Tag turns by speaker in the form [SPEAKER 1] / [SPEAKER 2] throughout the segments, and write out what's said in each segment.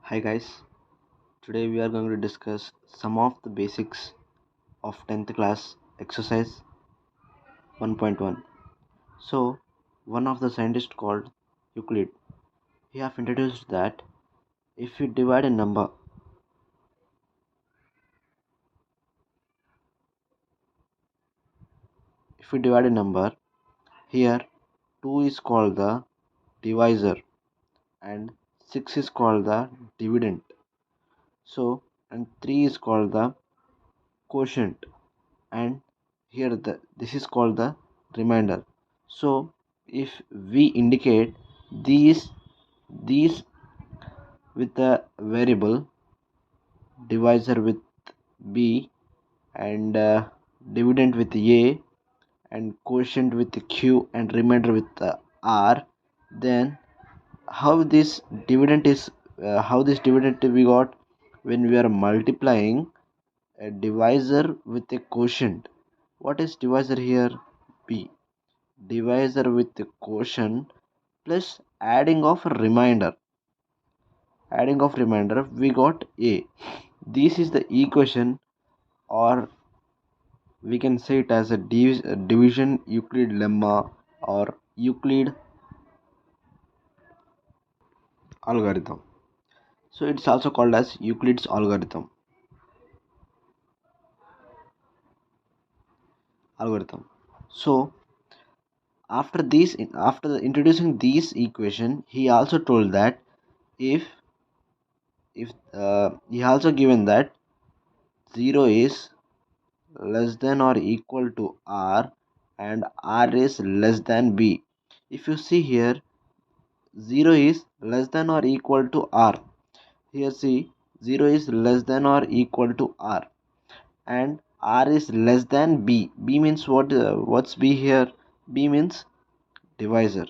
[SPEAKER 1] Hi guys, today we are going to discuss some of the basics of 10th class exercise 1.1. So, one of the scientists called Euclid, he have introduced that if you divide a number, here 2 is called the divisor and 6 is called the dividend. So, and 3 is called the quotient and here this is called the remainder. So if we indicate these with a variable divisor with b and dividend with a and quotient with q and remainder with r, then how this dividend we got when we are multiplying a divisor with a quotient. What is divisor here? B. Divisor with the quotient plus adding of remainder we got a. This is the equation, or we can say it as a division Euclid lemma or Euclid algorithm. So it's also called as Euclid's algorithm. So after introducing this equation, he also told that if he also given that 0 is less than or equal to r and r is less than b. If you see here, 0 is less than or equal to r. Here see, 0 is less than or equal to r and r is less than b. B means what? What's b here? B means divisor,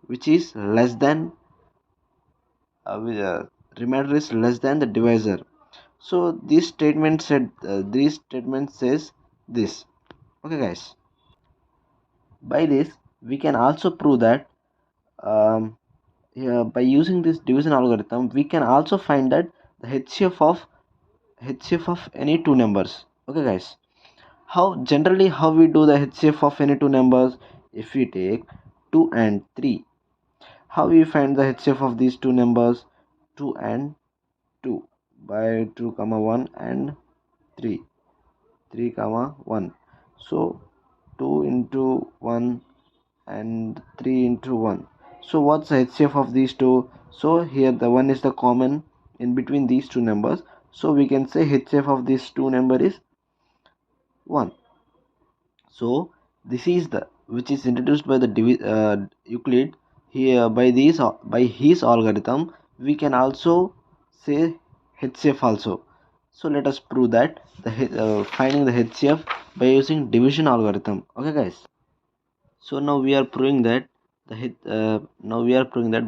[SPEAKER 1] which is less than remainder is less than the divisor. So this statement says this. Okay, guys. By this, we can also prove that by using this division algorithm, we can also find that the HCF of any two numbers. Okay, guys. How we do the HCF of any two numbers? If we take 2 and 3, how we find the HCF of these two numbers? 2 and 2 by 2 comma 1 and 3 3 comma 1. So 2 into 1 and 3 into 1. So what's the HCF of these two? So here the 1 is the common in between these two numbers, so we can say HCF of these two number is 1. So this is the which is introduced by the Euclid. Here by his algorithm we can also say HCF also. So let us prove that finding the HCF by using division algorithm. Okay, guys. So now we are proving that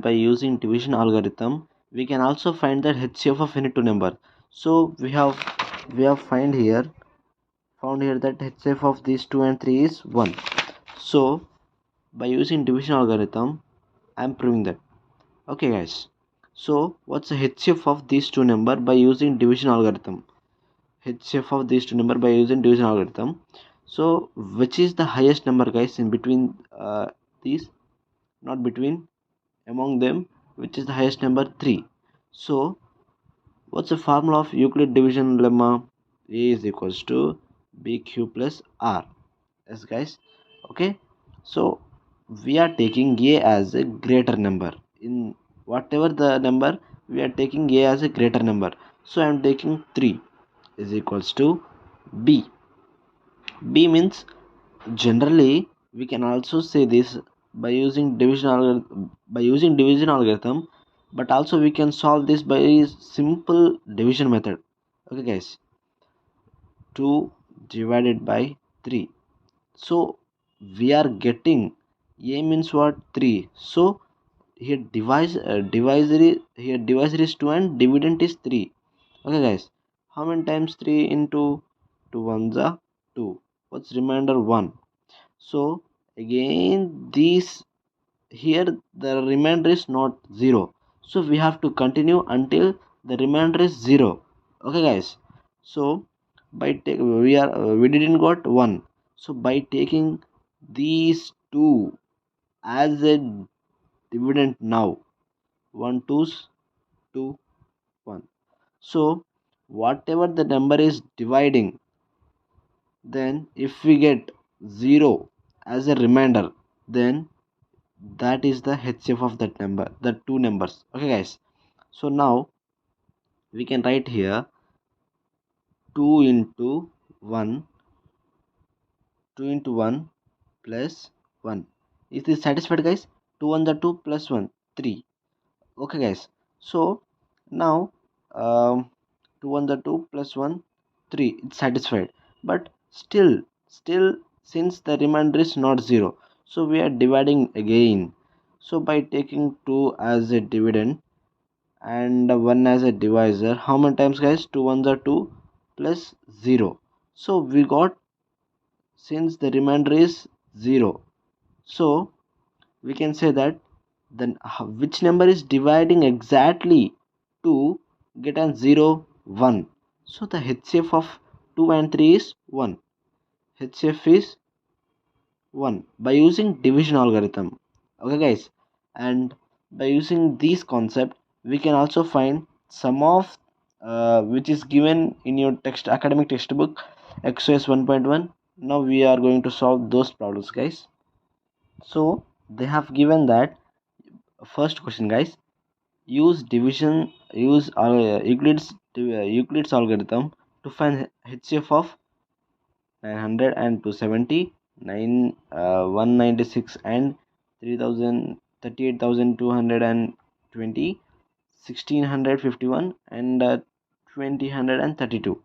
[SPEAKER 1] by using division algorithm we can also find that HCF of any two number. So we have found here that HCF of these 2 and 3 is 1. So by using division algorithm I am proving that. Okay, guys. So what's the HCF of these two number by using division algorithm? HCF of these two number by using division algorithm. So which is the highest number, guys, in between these? Not between, among them, which is the highest number? 3. So what's the formula of Euclid division lemma? A is equals to BQ plus R. Yes, guys. Okay. So we are taking A as a greater number. In whatever the number, we are taking A as a greater number. So I am taking 3 is equals to B. B means, generally we can also say this by using division algorithm, but also we can solve this by simple division method. Okay, guys. 2 divided by 3. So we are getting A means what? 3. So here divisor is 2 and dividend is 3. Okay, guys. How many times 3 into 2 ones are 2? What's remainder? 1. So again this here the remainder is not 0. So we have to continue until the remainder is 0. Okay guys, so we didn't got 1, so by taking these two as a dividend now, 1 2's 2 1, so whatever the number is dividing, then if we get 0 as a remainder, then that is the HCF of that number, the two numbers. Okay guys, so now we can write here 2 into 1, 2 into 1 plus 1. Is this satisfied guys? 2 1 the 2 plus 1 3. Okay guys, so now 2 1 the 2 plus 1 3, it's satisfied. But still since the remainder is not 0, so we are dividing again. So by taking 2 as a dividend and 1 as a divisor, how many times guys? 2 1 the 2 plus 0. So we got, since the remainder is 0, so we can say that then which number is dividing exactly to get an 0 1. So the HCF of 2 and 3 is 1. HCF is 1 by using division algorithm. Okay guys, and by using this concept we can also find sum of which is given in your text academic textbook exercise 1.1. Now we are going to solve those problems guys. So they have given that first question guys, use Euclid's algorithm to find HCF of 900 and 270, 196 and 3000, 38,220, 1651 and 2032.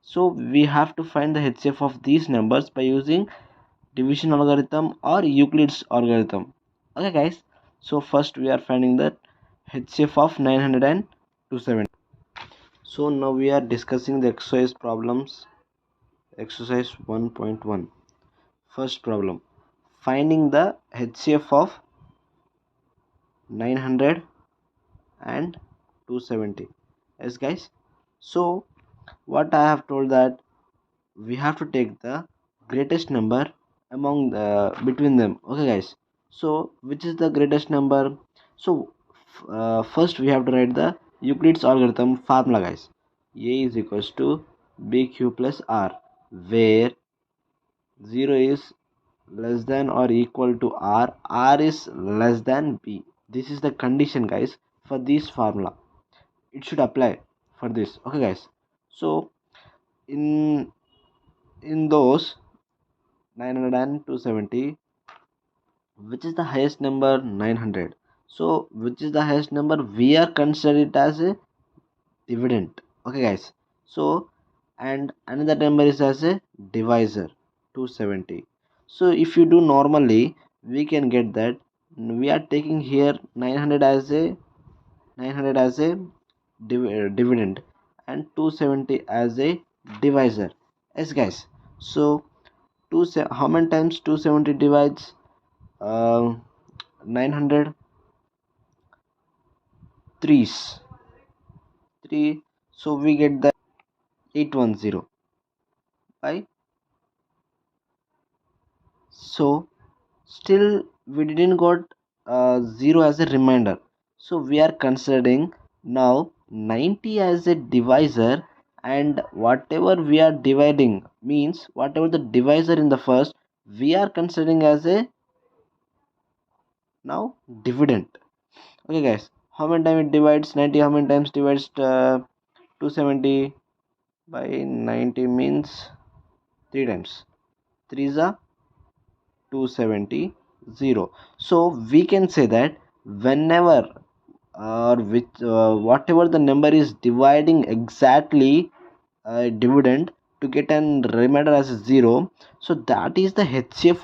[SPEAKER 1] So we have to find the HCF of these numbers by using division algorithm or Euclid's algorithm. Okay guys, so first we are finding the HCF of 900 and 270. So now we are discussing the exercise problems. Exercise 1.1. First problem, finding the HCF of 900 and 270. Yes guys, so what I have told that we have to take the greatest number among the between them. Okay guys, so which is the greatest number? So first we have to write the Euclid's algorithm formula guys. A is equals to BQ plus R, where 0 is less than or equal to R is less than B. This is the condition guys for this formula. It should apply for this. Okay guys, so in those 900 and 270, which is the highest number? 900. So which is the highest number? We are consider it as a dividend. Okay guys, so and another number is as a divisor, 270. So if you do normally, we can get that we are taking here 900 as a dividend and 270 as a divisor. Yes guys, so how many times 270 divides 900? 3's 3, so we get the 810 by, so still we didn't got 0 as a remainder, so we are considering now 90 as a divisor, and whatever we are dividing means whatever the divisor in the first, we are considering as a now dividend. Okay guys, how many times it divides 90? How many times divides 270 by 90 means 3 times. 3 is a 270, 0. So we can say that whenever or with whatever the number is dividing exactly dividend to get an remainder as a 0, so that is the HCF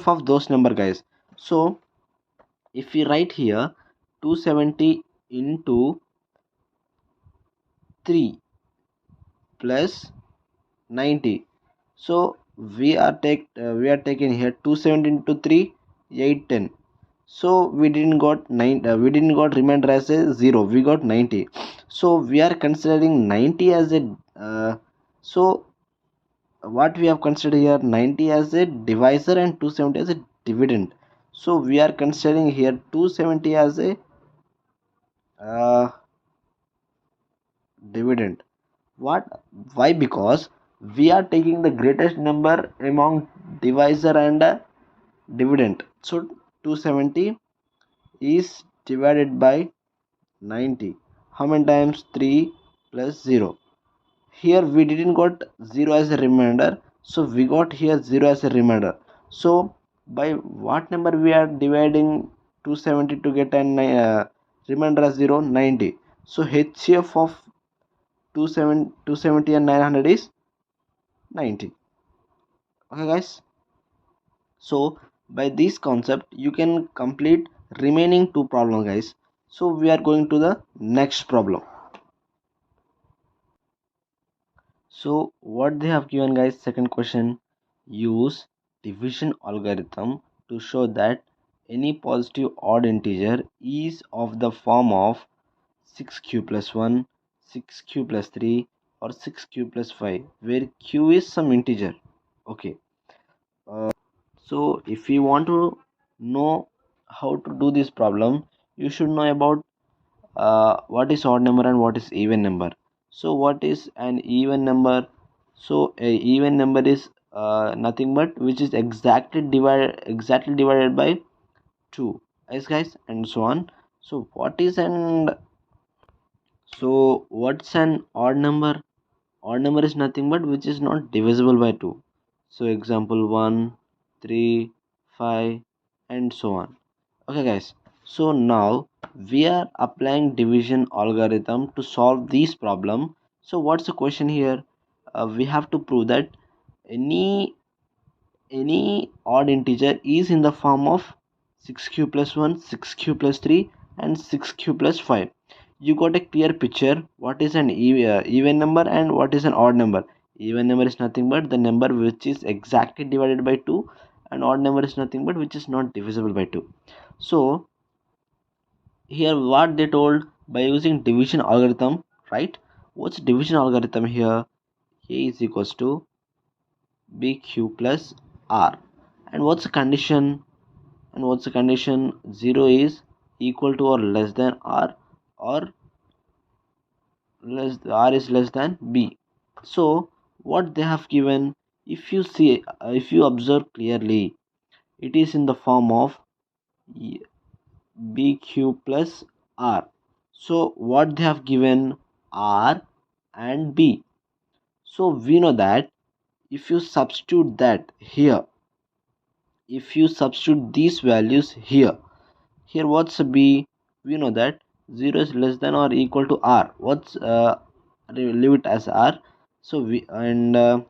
[SPEAKER 1] of those number guys. So if we write here 270 into 3 plus 90, so we are taking here 270 into 3, 810. So we didn't got we didn't got remainder as a 0, we got 90. So we are considering 90 as a so what we have considered here, 90 as a divisor and 270 as a dividend. So we are considering here 270 as a uh, dividend. What? Why? Because we are taking the greatest number among divisor and dividend. So 270 is divided by 90. How many times? 3 plus 0. Here we didn't got 0 as a remainder, so we got here 0 as a remainder. So by what number we are dividing 270 to get an remainder as 0? 90. So HCF of 270 and 900 is 90. Okay guys, so by this concept you can complete remaining two problem guys. So we are going to the next problem. So what they have given guys, second question, use division algorithm to show that any positive odd integer is of the form of 6q plus 1, 6q plus 3 or 6q plus 5 where q is some integer. Okay, so if you want to know how to do this problem, you should know about what is odd number and what is even number. So what is an even number? So a even number is nothing but which is exactly divided by 2, yes guys, and so on. So what's an odd number? Odd number is nothing but which is not divisible by 2. So example 1, 3, 5 and so on. Okay guys, so now we are applying division algorithm to solve this problem. So what's the question here? We have to prove that any odd integer is in the form of 6q plus 1, 6q plus 3 and 6q plus 5. You got a clear picture what is an even number and what is an odd number. Even number is nothing but the number which is exactly divided by 2, and odd number is nothing but which is not divisible by 2. So here what they told, by using division algorithm, right? What's division algorithm here? A is equals to bq plus r, and what's the condition? And what's the condition? 0 is equal to or less than r, or less r is less than b. So what they have given, if you see, if you observe clearly, it is in the form of bq plus r. So what they have given, r and b. So we know that if you substitute that here, if you substitute these values here, what's b? We know that 0 is less than or equal to r. What's leave it as r. So we and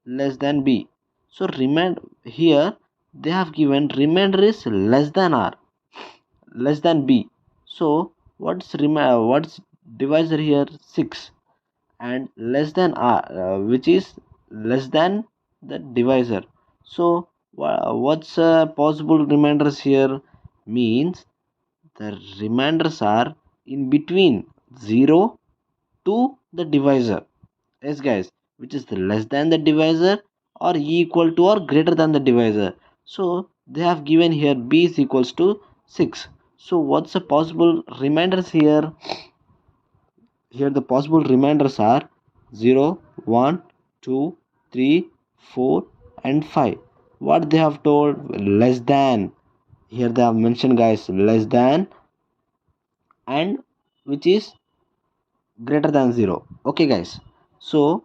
[SPEAKER 1] less than b. So remind here they have given remainder is less than r, less than b. So what's divisor here? 6, and less than r, which is less than the divisor. So what's possible remainders here? Means the remainders are in between 0 to the divisor, yes guys, which is less than the divisor or equal to or greater than the divisor. So they have given here b is equals to 6. So what's the possible remainders here? Here the possible remainders are 0, 1, 2, 3, 4 and 5. What they have told? Less than. Here they have mentioned guys less than, and which is greater than 0. Okay guys, so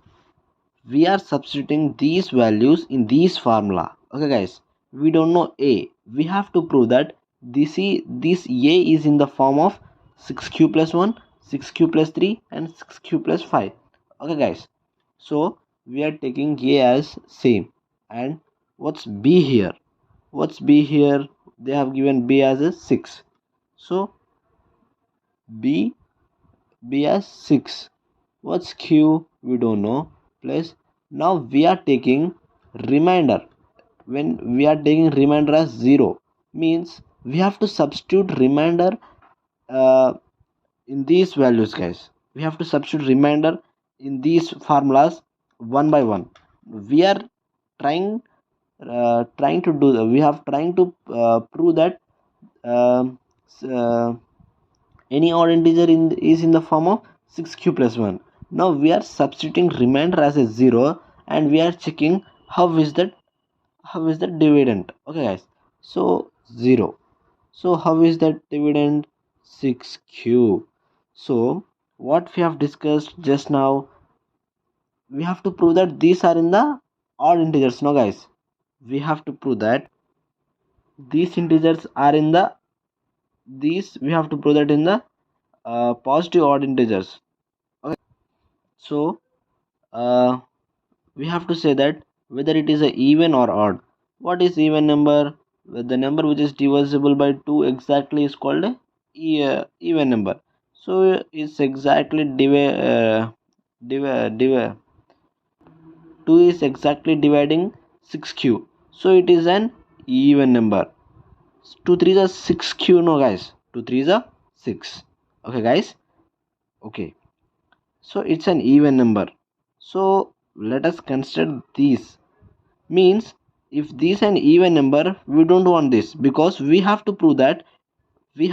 [SPEAKER 1] we are substituting these values in this formula. Okay guys, we don't know a, we have to prove that this a is in the form of 6q plus 1, 6q plus 3 and 6q plus 5. Okay guys, so we are taking a as same. And what's b here? What's b here? They have given b as a 6. So b as 6. What's q? We don't know. Plus now we are taking remainder. When we are taking remainder as 0, means we have to substitute remainder uh, in these values, guys. We have to substitute remainder in these formulas one by one. We are trying trying to do we have trying to prove that um, uh, any odd integer is in the form of 6q plus 1. Now we are substituting remainder as a 0, and we are checking how is that dividend. Okay, guys. So 0. So how is that dividend? 6q. So what we have discussed just now, we have to prove that these are in the odd integers. No, guys, we have to prove that these integers are in the these we have to prove that in the positive odd integers. Okay. So uh, we have to say that whether it is a even or odd. What is even number? Well, the number which is divisible by 2 exactly is called a even number. So it's exactly 2 is exactly dividing 6q. So it is an even number. 2 3 is 6q. No, guys, 2 3 is 6. Okay, guys. Okay, so it's an even number. So let us consider these. Means if this an even number, we don't want this, because we have to prove that these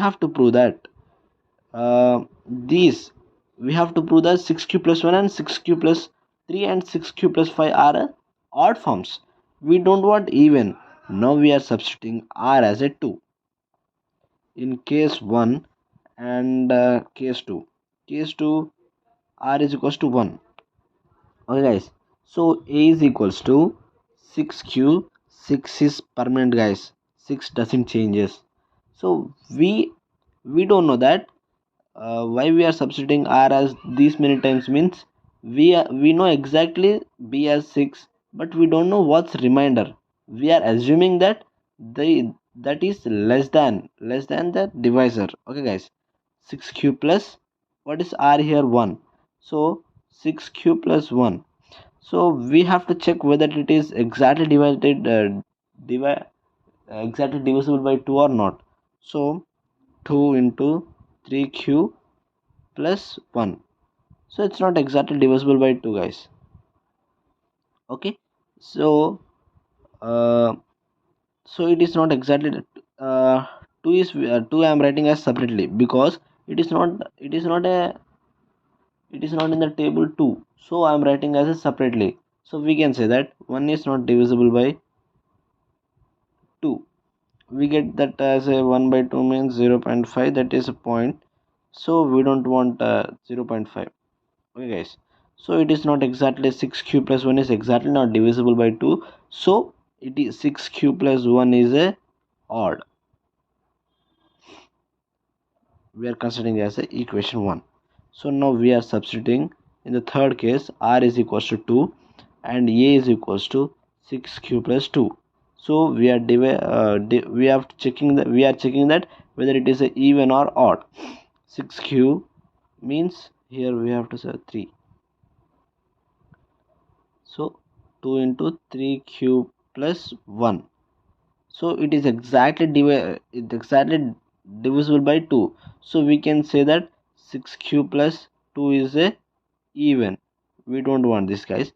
[SPEAKER 1] we have to prove that 6q plus 1 and 6q plus 3 and 6q plus 5 are odd forms. We don't want even. Now we are substituting r as a 2 in case 1 and case 2. Case 2, r is equals to 1. Okay, guys. So a is equals to 6q. 6 is permanent, guys. 6 doesn't changes. So we don't know that why we are substituting r as these many times. Means we know exactly b as 6, but we don't know what's remainder. We are assuming that the that is less than the divisor. Okay, guys. 6q plus, what is r here? 1. So 6q plus 1. So we have to check whether it is exactly exactly divisible by 2 or not. So 2 into 3q plus 1. So it's not exactly divisible by 2, guys. Okay. So uh, so it is not exactly 2 is 2 I am writing as separately, because it is not in the table 2. So I am writing as a separately. So we can say that 1 is not divisible by 2. We get that as a 1 by 2 means 0.5, that is a point. So we don't want 0.5. Okay, guys. So it is not exactly 6q plus 1 is exactly not divisible by 2. So it is 6q plus 1 is a odd. We are considering as a equation 1. So now we are substituting in the third case. R is equals to 2 and a is equals to 6q plus 2. So we are we are checking that whether it is a even or odd. 6q means here we have to say 3. So 2 into 3q plus 1. So it is exactly divisible by 2. So we can say that 6q plus 2 is a even. We don't want this, guys.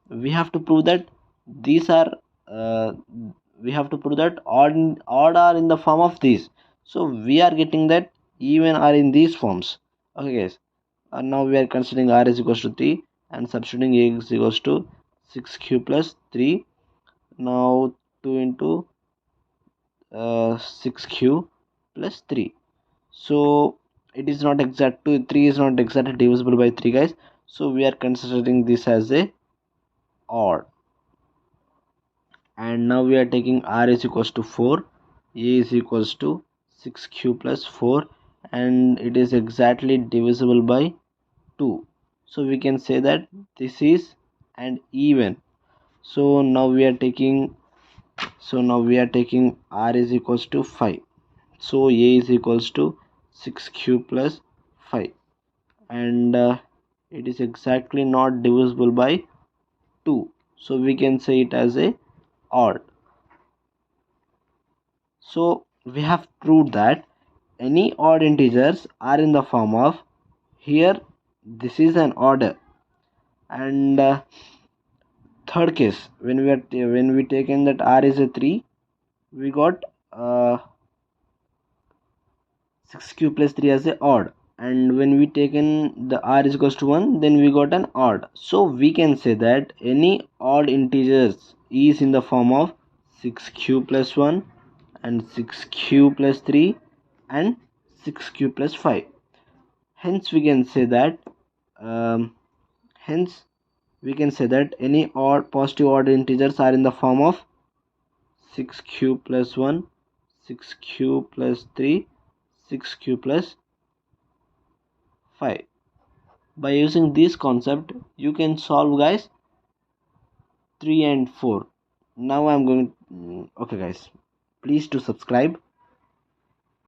[SPEAKER 1] We have to prove that these are uh, we have to prove that odd are in the form of these. So we are getting that even are in these forms. Okay, guys. And now we are considering r is equals to 3 and substituting a is equals to 6q plus 3. Now 2 into 6q plus 3. So it is not exact to 3 is not exactly divisible by 3, guys. So we are considering this as a odd. And now we are taking r is equals to 4, a is equals to 6q plus 4, and it is exactly divisible by 2. So we can say that this is an even. So now we are taking r is equals to 5. So a is equals to 6q plus 5, and it is exactly not divisible by 2. So we can say it as a odd. So we have proved that any odd integers are in the form of, here this is an order. And third case, when we taken that r is a 3, we got 6 cube plus 3 as a odd, and when we taken the r is equals to 1, then we got an odd. So we can say that any odd integers is in the form of 6 cube plus 1 and 6 cube plus 3 and 6 cube plus 5. Hence we can say that um, hence we can say that any odd positive order integers are in the form of 6 cube plus 1, 6 cube plus 3, 6 cube plus 5. By using this concept, you can solve, guys, 3 and 4. Now I'm going okay guys, please to subscribe.